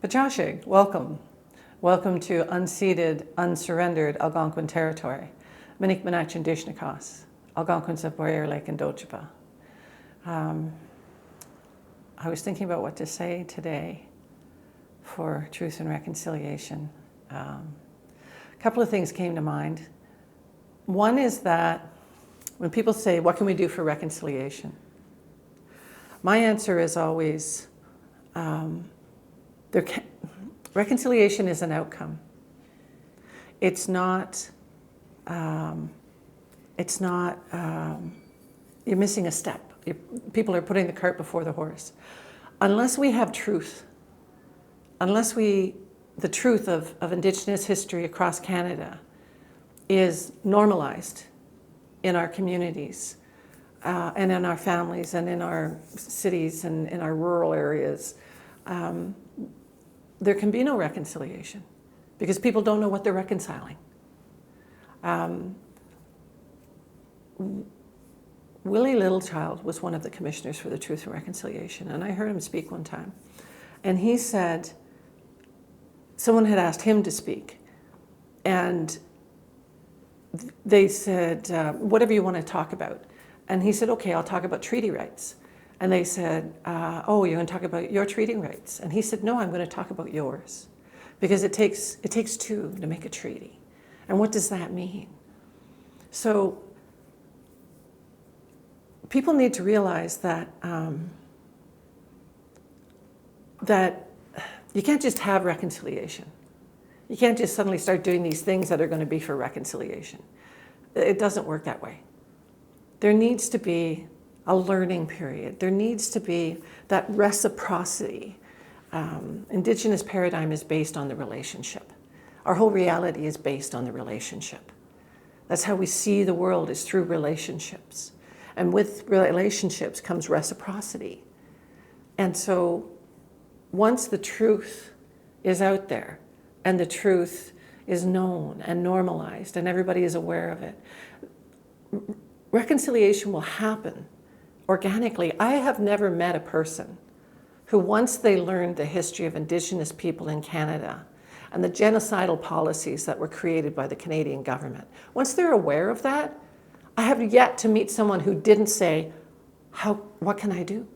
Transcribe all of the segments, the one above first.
Pachashig, welcome. Welcome to unceded, unsurrendered Algonquin territory. Minik Minachin Dishnikos, Algonquin Boyer Lake and Dochipa. I was thinking about what to say today for Truth and Reconciliation. A couple of things came to mind. One is that when people say, what can we do for reconciliation? My answer is always, reconciliation is an outcome. It's not, you're missing a step. People are putting the cart before the horse. Unless we have truth, the truth of Indigenous history across Canada is normalized in our communities and in our families and in our cities and in our rural areas, there can be no reconciliation because people don't know what they're reconciling. Willie Littlechild was one of the commissioners for the Truth and Reconciliation, and I heard him speak one time. And he said, someone had asked him to speak, and they said, whatever you want to talk about. And he said, okay, I'll talk about treaty rights. And they said, oh, you're going to talk about your treaty rights? And he said, no, I'm going to talk about yours. Because it takes two to make a treaty. And what does that mean? So people need to realize that that you can't just have reconciliation. You can't just suddenly start doing these things that are going to be for reconciliation. It doesn't work that way. There needs to be a learning period. There needs to be that reciprocity. Indigenous paradigm is based on the relationship. Our whole reality is based on the relationship. That's how we see the world, is through relationships. And with relationships comes reciprocity. And so once the truth is out there and the truth is known and normalized and everybody is aware of it, reconciliation will happen organically. I have never met a person who, once they learned the history of Indigenous people in Canada and the genocidal policies that were created by the Canadian government, once they're aware of that, I have yet to meet someone who didn't say, what can I do?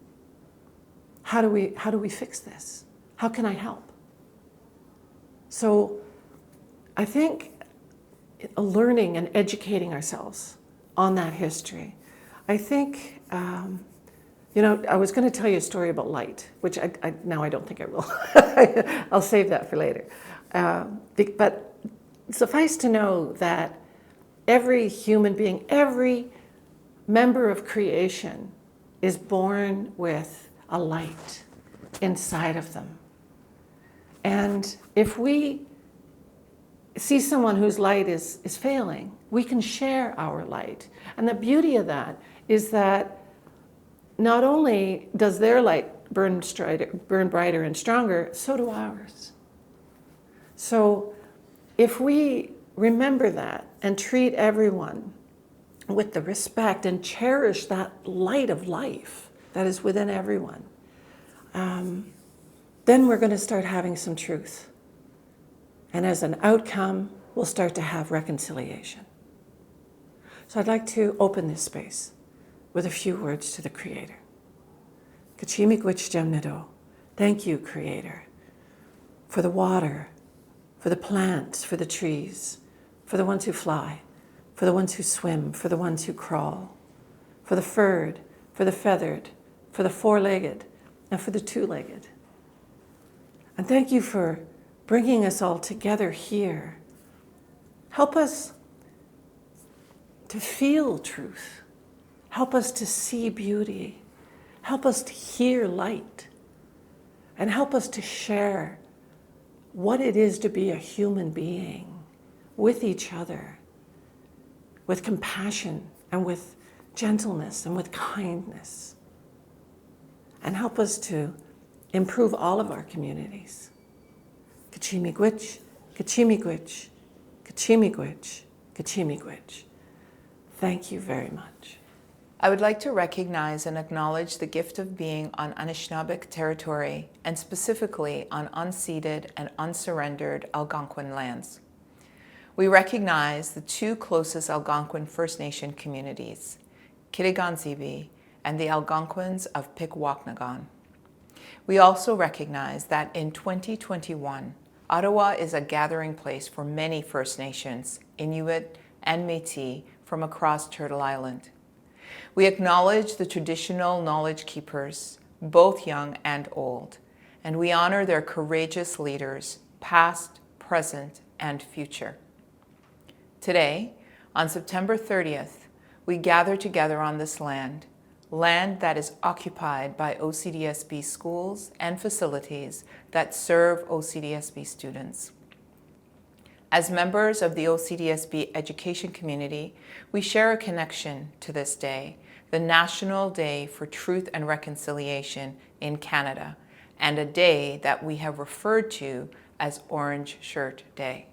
How do we fix this? How can I help? So I think learning and educating ourselves on that history. I think, I was going to tell you a story about light, which now I don't think I will. I'll save that for later. But suffice to know that every human being, every member of creation is born with a light inside of them. And if we see someone whose light is failing, we can share our light. And the beauty of that is that not only does their light burn brighter and stronger, so do ours. So if we remember that and treat everyone with the respect and cherish that light of life that is within everyone, then we're going to start having some truth. And as an outcome, we'll start to have reconciliation. So I'd like to open this space with a few words to the Creator. Kachimigwich Jemnado. Thank you, Creator, for the water, for the plants, for the trees, for the ones who fly, for the ones who swim, for the ones who crawl, for the furred, for the feathered, for the four-legged, and for the two-legged. And thank you for bringing us all together here. Help us to feel truth. Help us to see beauty. Help us to hear light. And help us to share what it is to be a human being with each other, with compassion and with gentleness and with kindness. And help us to improve all of our communities. Kachimigwich, Kachimigwich, Kachimigwich, Kachimigwich. Thank you very much. I would like to recognize and acknowledge the gift of being on Anishinaabe territory, and specifically on unceded and unsurrendered Algonquin lands. We recognize the two closest Algonquin First Nation communities, Kitigan-Zibi and the Algonquins of Pikwakanagan. We also recognize that in 2021, Ottawa is a gathering place for many First Nations, Inuit, and Métis from across Turtle Island. We acknowledge the traditional knowledge keepers, both young and old, and we honor their courageous leaders, past, present, and future. Today, on September 30th, we gather together on this land that is occupied by OCDSB schools and facilities that serve OCDSB students. As members of the OCDSB education community, we share a connection to this day, the National Day for Truth and Reconciliation in Canada, and a day that we have referred to as Orange Shirt Day.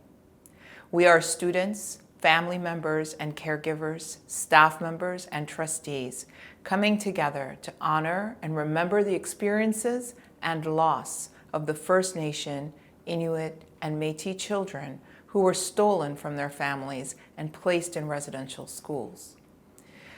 We are students, family members and caregivers, staff members and trustees coming together to honor and remember the experiences and loss of the First Nation, Inuit, and Métis children who were stolen from their families and placed in residential schools.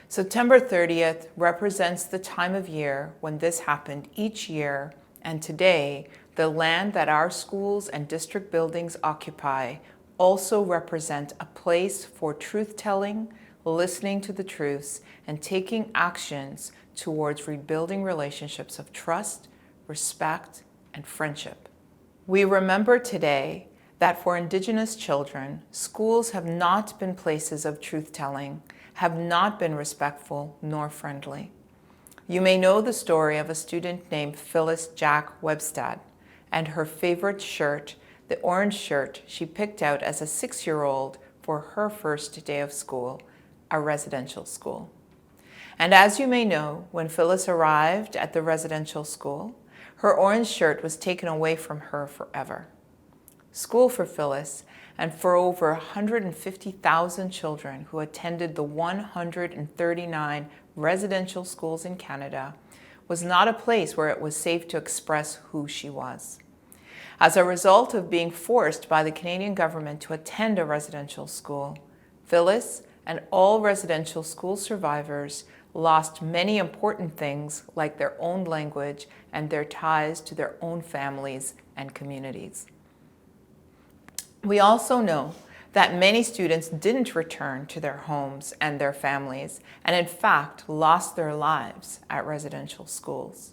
September 30th represents the time of year when this happened each year, and today, the land that our schools and district buildings occupy also represent a place for truth-telling, listening to the truths, and taking actions towards rebuilding relationships of trust, respect, and friendship. We remember today that for Indigenous children, schools have not been places of truth-telling, have not been respectful nor friendly. You may know the story of a student named Phyllis Jack Webstad and her favorite shirt, the orange shirt she picked out as a 6-year-old for her first day of school, a residential school. And as you may know, when Phyllis arrived at the residential school, her orange shirt was taken away from her forever. School for Phyllis and for over 150,000 children who attended the 139 residential schools in Canada was not a place where it was safe to express who she was. As a result of being forced by the Canadian government to attend a residential school, Phyllis and all residential school survivors lost many important things like their own language and their ties to their own families and communities. We also know that many students didn't return to their homes and their families, and in fact lost their lives at residential schools.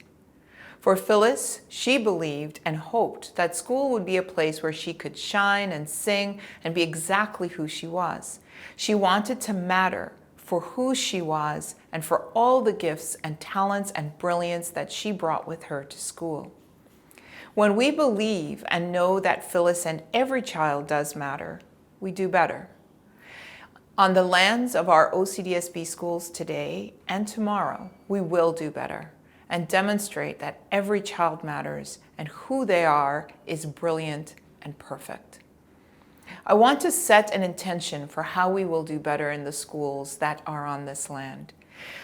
For Phyllis, she believed and hoped that school would be a place where she could shine and sing and be exactly who she was. She wanted to matter for who she was and for all the gifts and talents and brilliance that she brought with her to school. When we believe and know that Phyllis and every child does matter, we do better. On the lands of our OCDSB schools today and tomorrow, we will do better and demonstrate that every child matters and who they are is brilliant and perfect. I want to set an intention for how we will do better in the schools that are on this land.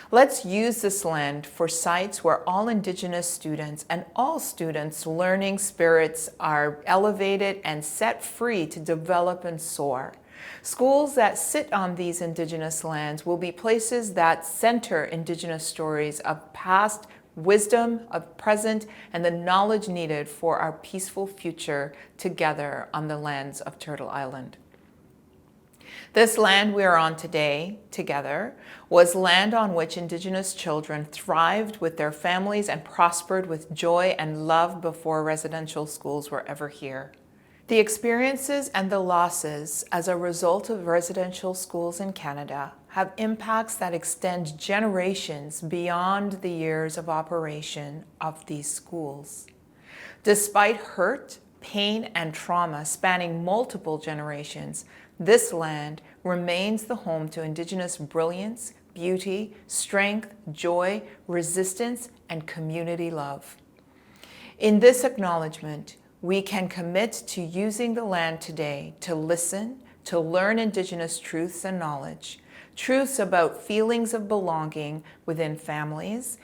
Let's use this land for sites where all Indigenous students and all students' learning spirits are elevated and set free to develop and soar. Schools that sit on these Indigenous lands will be places that center Indigenous stories of past, wisdom of present, and the knowledge needed for our peaceful future together on the lands of Turtle Island. This land we are on today, together, was land on which Indigenous children thrived with their families and prospered with joy and love before residential schools were ever here. The experiences and the losses as a result of residential schools in Canada have impacts that extend generations beyond the years of operation of these schools. Despite hurt, pain, and trauma spanning multiple generations, this land remains the home to Indigenous brilliance, beauty, strength, joy, resistance, and community love. In this acknowledgement, we can commit to using the land today to listen, to learn Indigenous truths and knowledge, truths about feelings of belonging within families,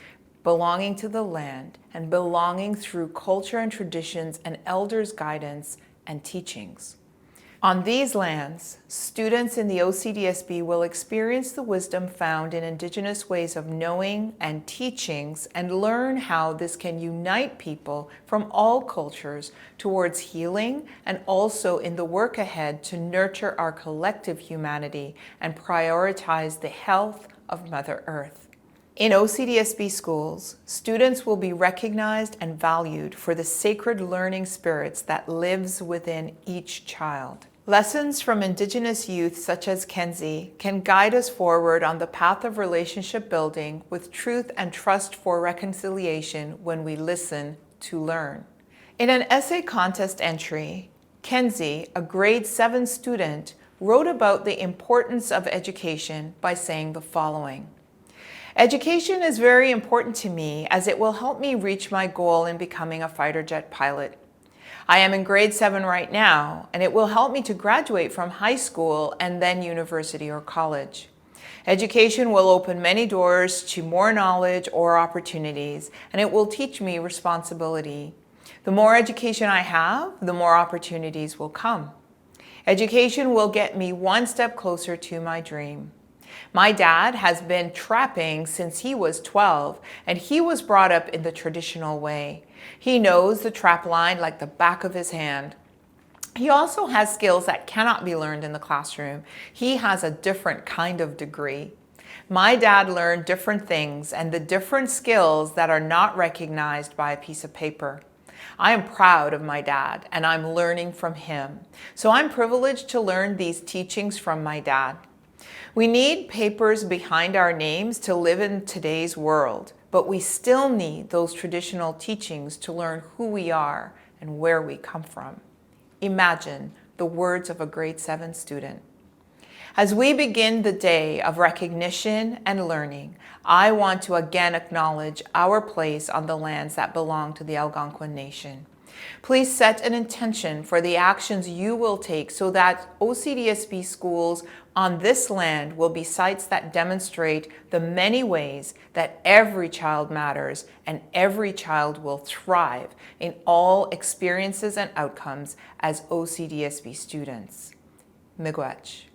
belonging to the land, and belonging through culture and traditions and elders' guidance and teachings. On these lands, students in the OCDSB will experience the wisdom found in Indigenous ways of knowing and teachings and learn how this can unite people from all cultures towards healing and also in the work ahead to nurture our collective humanity and prioritize the health of Mother Earth. In OCDSB schools, students will be recognized and valued for the sacred learning spirits that lives within each child. Lessons from Indigenous youth such as Kenzie can guide us forward on the path of relationship building with truth and trust for reconciliation when we listen to learn. In an essay contest entry, Kenzie, a grade 7 student, wrote about the importance of education by saying the following. Education is very important to me as it will help me reach my goal in becoming a fighter jet pilot. I am in grade 7 right now, and it will help me to graduate from high school and then university or college. Education will open many doors to more knowledge or opportunities, and it will teach me responsibility. The more education I have, the more opportunities will come. Education will get me one step closer to my dream. My dad has been trapping since he was 12, and he was brought up in the traditional way. He knows the trap line like the back of his hand. He also has skills that cannot be learned in the classroom. He has a different kind of degree. My dad learned different things and the different skills that are not recognized by a piece of paper. I am proud of my dad, and I'm learning from him. So I'm privileged to learn these teachings from my dad. We need papers behind our names to live in today's world, but we still need those traditional teachings to learn who we are and where we come from. Imagine the words of a grade 7 student. As we begin the day of recognition and learning, I want to again acknowledge our place on the lands that belong to the Algonquin Nation. Please set an intention for the actions you will take so that OCDSB schools on this land will be sites that demonstrate the many ways that every child matters and every child will thrive in all experiences and outcomes as OCDSB students. Miigwech.